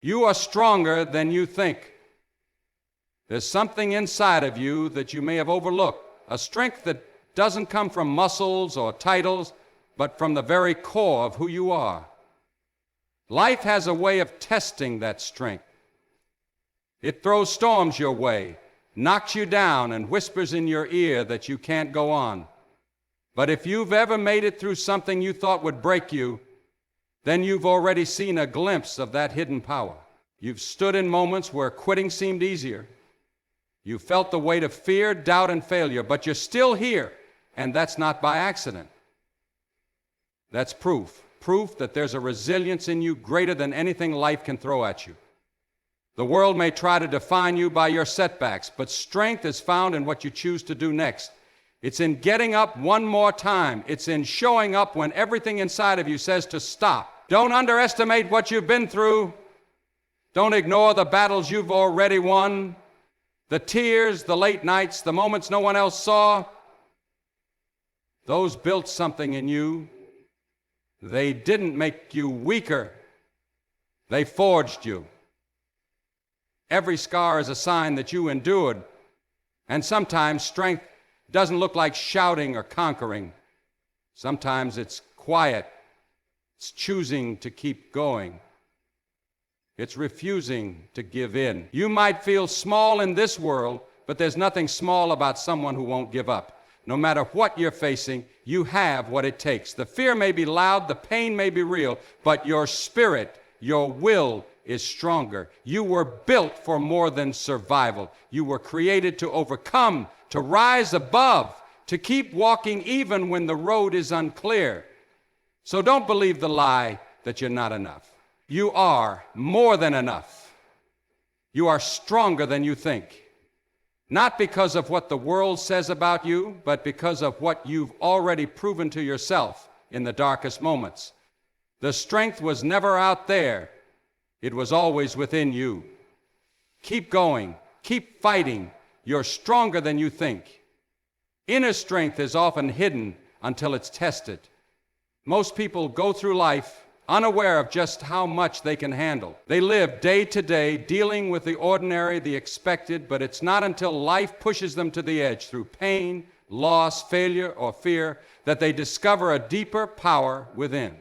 You are stronger than you think. There's something inside of you that you may have overlooked, a strength that doesn't come from muscles or titles, but from the very core of who you are. Life has a way of testing that strength. It throws storms your way, knocks you down, and whispers in your ear that you can't go on. But if you've ever made it through something you thought would break you, then you've already seen a glimpse of that hidden power. You've stood in moments where quitting seemed easier. You felt the weight of fear, doubt, and failure, but you're still here, and that's not by accident. That's proof that there's a resilience in you greater than anything life can throw at you. The world may try to define you by your setbacks, but strength is found in what you choose to do next. It's in getting up one more time. It's in showing up when everything inside of you says to stop. Don't underestimate what you've been through. Don't ignore the battles you've already won. The tears, the late nights, the moments no one else saw. Those built something in you. They didn't make you weaker. They forged you. Every scar is a sign that you endured. And sometimes strength doesn't look like shouting or conquering. Sometimes it's quiet. It's choosing to keep going. It's refusing to give in. You might feel small in this world, but there's nothing small about someone who won't give up. No matter what you're facing, you have what it takes. The fear may be loud, the pain may be real, but your spirit, your will is stronger. You were built for more than survival. You were created to overcome, to rise above, to keep walking even when the road is unclear. So don't believe the lie that you're not enough. You are more than enough. You are stronger than you think. Not because of what the world says about you, but because of what you've already proven to yourself in the darkest moments. The strength was never out there. It was always within you. Keep going. Keep fighting. You're stronger than you think. Inner strength is often hidden until it's tested. Most people go through life unaware of just how much they can handle. They live day to day dealing with the ordinary, the expected, but it's not until life pushes them to the edge through pain, loss, failure, or fear that they discover a deeper power within.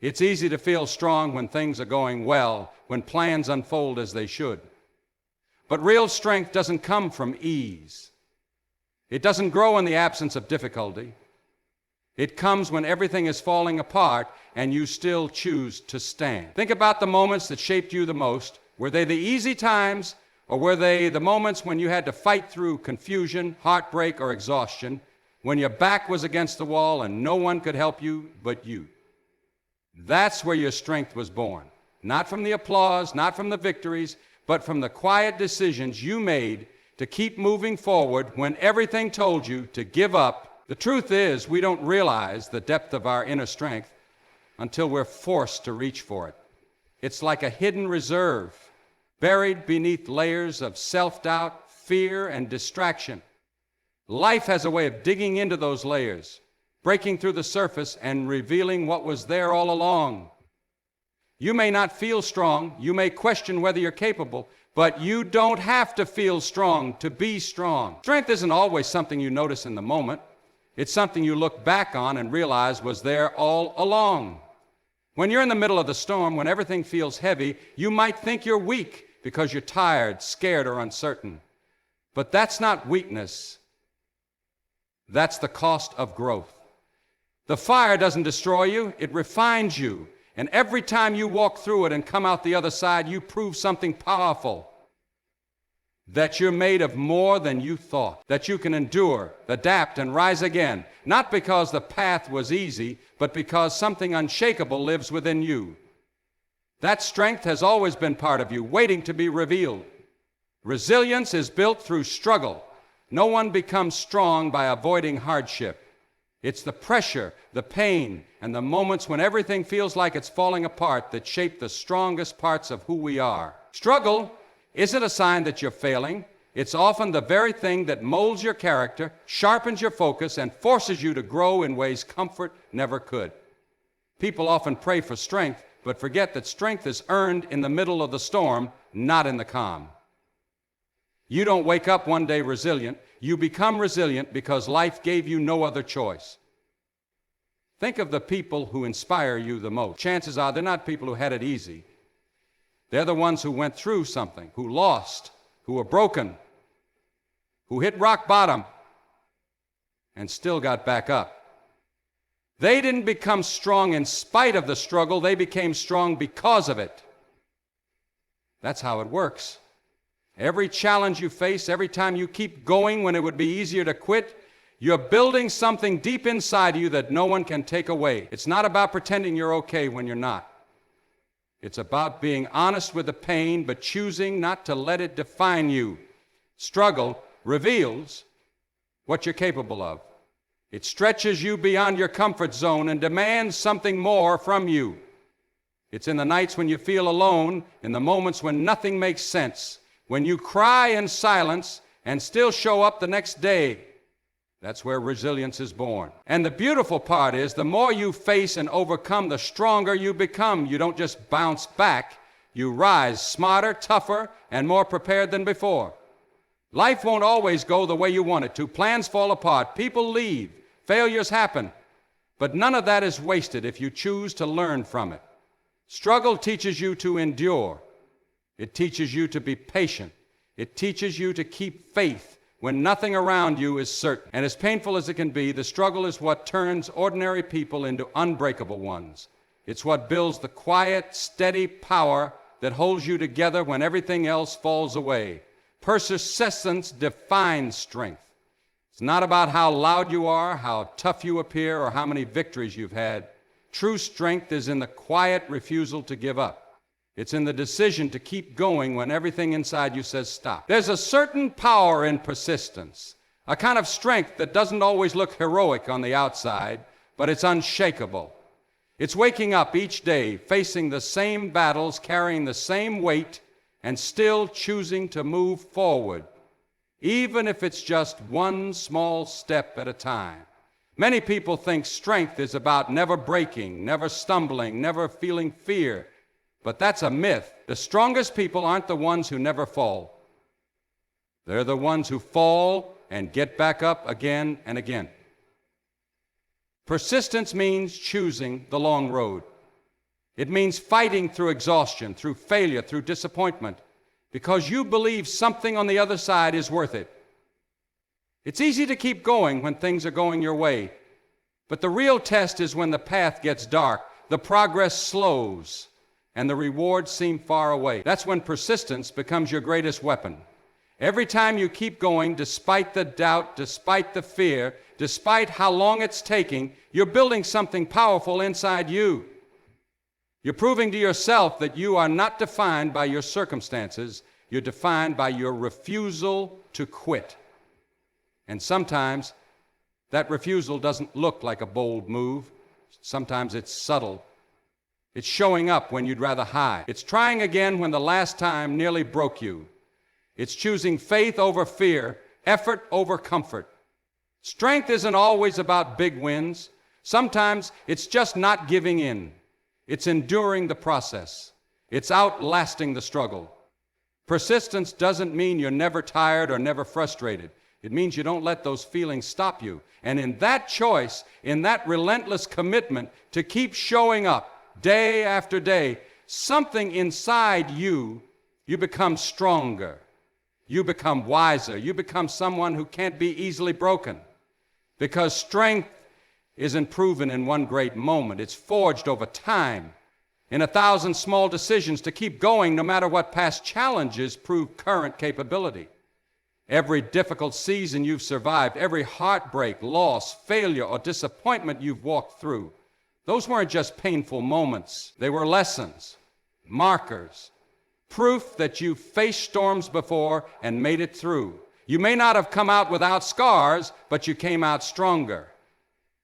It's easy to feel strong when things are going well, when plans unfold as they should. But real strength doesn't come from ease. It doesn't grow in the absence of difficulty. It comes when everything is falling apart and you still choose to stand. Think about the moments that shaped you the most. Were they the easy times, or were they the moments when you had to fight through confusion, heartbreak, or exhaustion, when your back was against the wall and no one could help you but you? That's where your strength was born. Not from the applause, not from the victories, but from the quiet decisions you made to keep moving forward when everything told you to give up. The truth is, we don't realize the depth of our inner strength until we're forced to reach for it. It's like a hidden reserve, buried beneath layers of self-doubt, fear, and distraction. Life has a way of digging into those layers, breaking through the surface and revealing what was there all along. You may not feel strong, you may question whether you're capable, but you don't have to feel strong to be strong. Strength isn't always something you notice in the moment. It's something you look back on and realize was there all along. When you're in the middle of the storm, when everything feels heavy, you might think you're weak because you're tired, scared, or uncertain. But that's not weakness. That's the cost of growth. The fire doesn't destroy you, it refines you. And every time you walk through it and come out the other side, you prove something powerful. That you're made of more than you thought, that you can endure, adapt, and rise again, not because the path was easy, but because something unshakable lives within you. That strength has always been part of you, waiting to be revealed. Resilience is built through struggle. No one becomes strong by avoiding hardship. It's the pressure, the pain, and the moments when everything feels like it's falling apart that shape the strongest parts of who we are. Struggle isn't a sign that you're failing. It's often the very thing that molds your character, sharpens your focus, and forces you to grow in ways comfort never could. People often pray for strength, but but forget that strength is earned in the middle of the storm, not in the calm. You don't wake up one day resilient. You become resilient because life gave you no other choice. Think of the people who inspire you the most. Chances are they're not people who had it easy. They're the ones who went through something, who lost, who were broken, who hit rock bottom, and still got back up. They didn't become strong in spite of the struggle. They became strong because of it. That's how it works. Every challenge you face, every time you keep going when it would be easier to quit, you're building something deep inside you that no one can take away. It's not about pretending you're okay when you're not. It's about being honest with the pain, but choosing not to let it define you. Struggle reveals what you're capable of. It stretches you beyond your comfort zone and demands something more from you. It's in the nights when you feel alone, in the moments when nothing makes sense, when you cry in silence and still show up the next day. That's where resilience is born. And the beautiful part is, the more you face and overcome, the stronger you become. You don't just bounce back. You rise smarter, tougher, and more prepared than before. Life won't always go the way you want it to. Plans fall apart. People leave. Failures happen. But none of that is wasted if you choose to learn from it. Struggle teaches you to endure. It teaches you to be patient. It teaches you to keep faith when nothing around you is certain. And as painful as it can be, the struggle is what turns ordinary people into unbreakable ones. It's what builds the quiet, steady power that holds you together when everything else falls away. Persistence defines strength. It's not about how loud you are, how tough you appear, or how many victories you've had. True strength is in the quiet refusal to give up. It's in the decision to keep going when everything inside you says stop. There's a certain power in persistence, a kind of strength that doesn't always look heroic on the outside, but it's unshakable. It's waking up each day, facing the same battles, carrying the same weight, and still choosing to move forward, even if it's just one small step at a time. Many people think strength is about never breaking, never stumbling, never feeling fear. But that's a myth. The strongest people aren't the ones who never fall. They're the ones who fall and get back up again and again. Persistence means choosing the long road. It means fighting through exhaustion, through failure, through disappointment, because you believe something on the other side is worth it. It's easy to keep going when things are going your way, but the real test is when the path gets dark, the progress slows, and the rewards seem far away. That's when persistence becomes your greatest weapon. Every time you keep going, despite the doubt, despite the fear, despite how long it's taking, you're building something powerful inside you. You're proving to yourself that you are not defined by your circumstances. You're defined by your refusal to quit. And sometimes that refusal doesn't look like a bold move. Sometimes it's subtle. It's showing up when you'd rather hide. It's trying again when the last time nearly broke you. It's choosing faith over fear, effort over comfort. Strength isn't always about big wins. Sometimes it's just not giving in. It's enduring the process. It's outlasting the struggle. Persistence doesn't mean you're never tired or never frustrated. It means you don't let those feelings stop you. And in that choice, in that relentless commitment to keep showing up day after day, something inside you become stronger. You become wiser. You become someone who can't be easily broken. Because strength isn't proven in one great moment. It's forged over time, in 1,000 small decisions to keep going no matter what past challenges prove current capability. Every difficult season you've survived, every heartbreak, loss, failure, or disappointment you've walked through, those weren't just painful moments. They were lessons, markers, proof that you've faced storms before and made it through. You may not have come out without scars, but you came out stronger.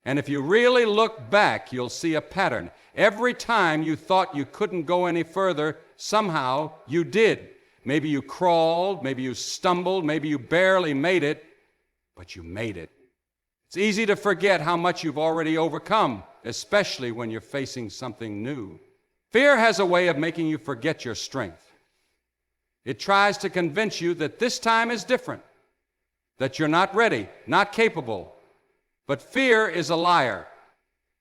And if you really look back, you'll see a pattern. Every time you thought you couldn't go any further, somehow you did. Maybe you crawled, maybe you stumbled, maybe you barely made it, but you made it. It's easy to forget how much you've already overcome, especially when you're facing something new. Fear has a way of making you forget your strength. It tries to convince you that this time is different, that you're not ready, not capable. But fear is a liar.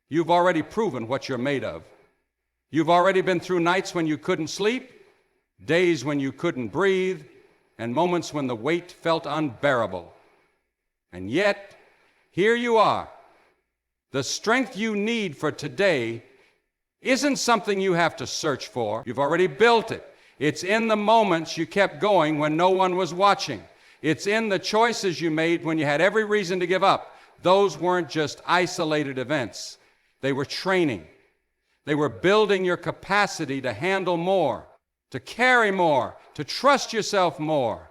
You've already proven what you're made of. You've already been through nights when you couldn't sleep, days when you couldn't breathe, and moments when the weight felt unbearable. And yet, here you are. The strength you need for today isn't something you have to search for. You've already built it. It's in the moments you kept going when no one was watching. It's in the choices you made when you had every reason to give up. Those weren't just isolated events. They were training. They were building your capacity to handle more, to carry more, to trust yourself more.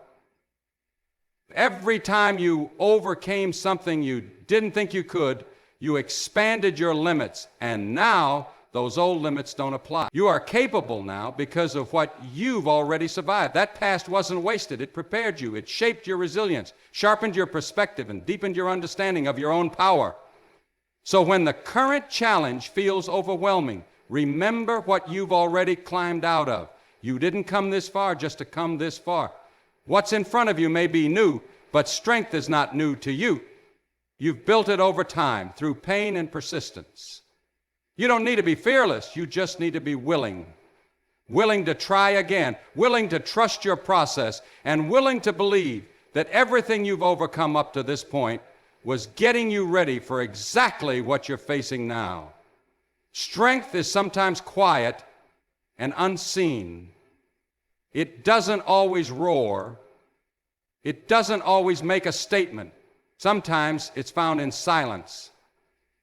Every time you overcame something you didn't think you could, you expanded your limits, and now those old limits don't apply. You are capable now because of what you've already survived. That past wasn't wasted. It prepared you. It shaped your resilience, sharpened your perspective, and deepened your understanding of your own power. So when the current challenge feels overwhelming, remember what you've already climbed out of. You didn't come this far just to come this far. What's in front of you may be new, but strength is not new to you. You've built it over time through pain and persistence. You don't need to be fearless. You just need to be willing. Willing to try again, willing to trust your process, and willing to believe that everything you've overcome up to this point was getting you ready for exactly what you're facing now. Strength is sometimes quiet and unseen. It doesn't always roar. It doesn't always make a statement. Sometimes it's found in silence,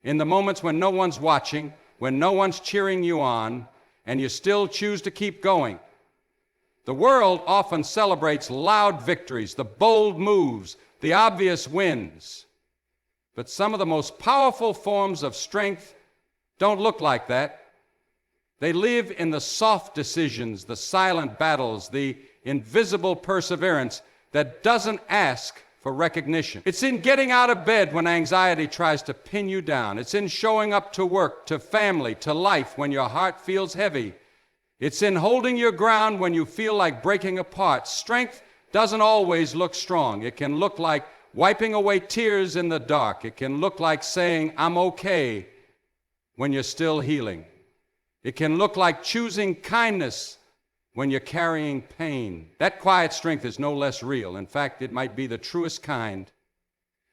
in the moments when no one's watching, when no one's cheering you on, and you still choose to keep going. The world often celebrates loud victories, the bold moves, the obvious wins. But some of the most powerful forms of strength don't look like that. They live in the soft decisions, the silent battles, the invisible perseverance that doesn't ask for recognition. It's in getting out of bed when anxiety tries to pin you down. It's in showing up to work, to family, to life when your heart feels heavy. It's in holding your ground when you feel like breaking apart. Strength doesn't always look strong. It can look like wiping away tears in the dark. It can look like saying, "I'm okay," when you're still healing. It can look like choosing kindness when you're carrying pain. That quiet strength is no less real. In fact, it might be the truest kind.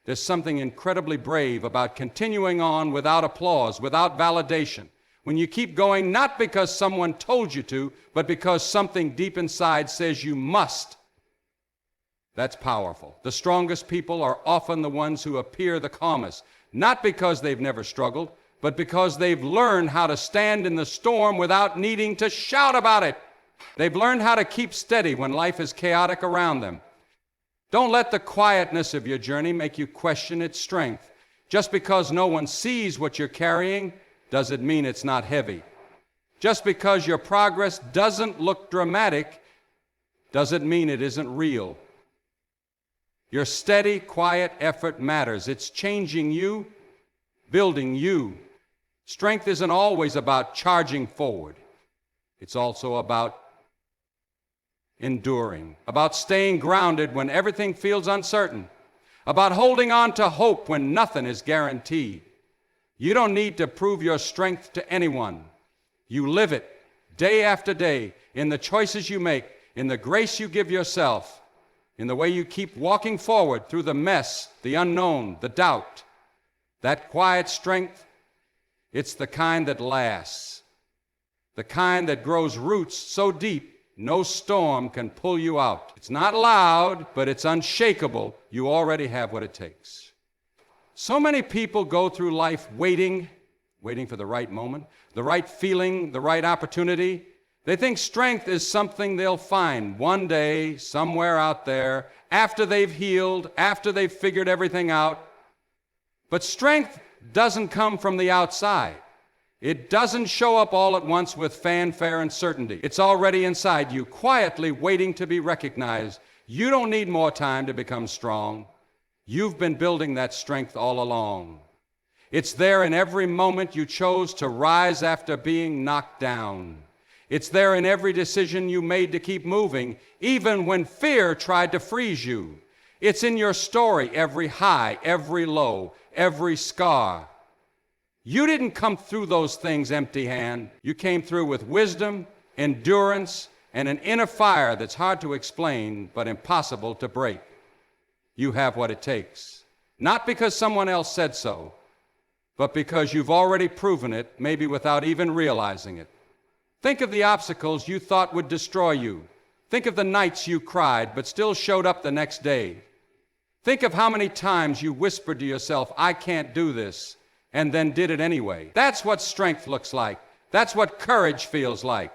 There's something incredibly brave about continuing on without applause, without validation. When you keep going, not because someone told you to, but because something deep inside says you must. That's powerful. The strongest people are often the ones who appear the calmest, not because they've never struggled, but because they've learned how to stand in the storm without needing to shout about it. They've learned how to keep steady when life is chaotic around them. Don't let the quietness of your journey make you question its strength. Just because no one sees what you're carrying doesn't mean it's not heavy. Just because your progress doesn't look dramatic doesn't mean it isn't real. Your steady, quiet effort matters. It's changing you, building you. Strength isn't always about charging forward. It's also about enduring, about staying grounded when everything feels uncertain, about holding on to hope when nothing is guaranteed. You don't need to prove your strength to anyone. You live it day after day in the choices you make, in the grace you give yourself, in the way you keep walking forward through the mess, the unknown, the doubt. That quiet strength, it's the kind that lasts, the kind that grows roots so deep no storm can pull you out. It's not loud, but it's unshakable. You already have what it takes. So many people go through life waiting for the right moment, the right feeling, the right opportunity. They think strength is something they'll find one day, somewhere out there, after they've healed, after they've figured everything out. But strength doesn't come from the outside. It doesn't show up all at once with fanfare and certainty. It's already inside you, quietly waiting to be recognized. You don't need more time to become strong. You've been building that strength all along. It's there in every moment you chose to rise after being knocked down. It's there in every decision you made to keep moving, even when fear tried to freeze you. It's in your story, every high, every low, every scar. You didn't come through those things empty-handed. You came through with wisdom, endurance, and an inner fire that's hard to explain but impossible to break. You have what it takes. Not because someone else said so, but because you've already proven it, maybe without even realizing it. Think of the obstacles you thought would destroy you. Think of the nights you cried but still showed up the next day. Think of how many times you whispered to yourself, "I can't do this," and then did it anyway. That's what strength looks like. That's what courage feels like.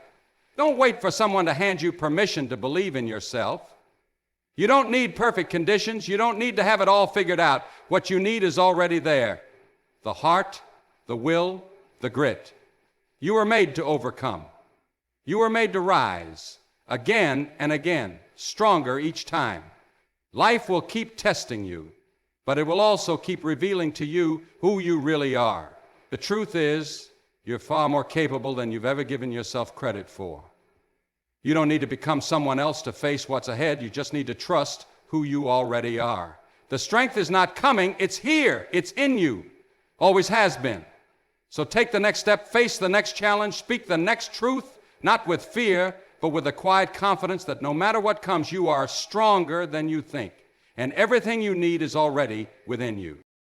Don't wait for someone to hand you permission to believe in yourself. You don't need perfect conditions. You don't need to have it all figured out. What you need is already there. The heart, the will, the grit. You were made to overcome. You were made to rise again and again, stronger each time. Life will keep testing you, but it will also keep revealing to you who you really are. The truth is, you're far more capable than you've ever given yourself credit for. You don't need to become someone else to face what's ahead. You just need to trust who you already are. The strength is not coming, it's here, it's in you. Always has been. So take the next step, face the next challenge, speak the next truth, not with fear, but with a quiet confidence that no matter what comes, you are stronger than you think. And everything you need is already within you.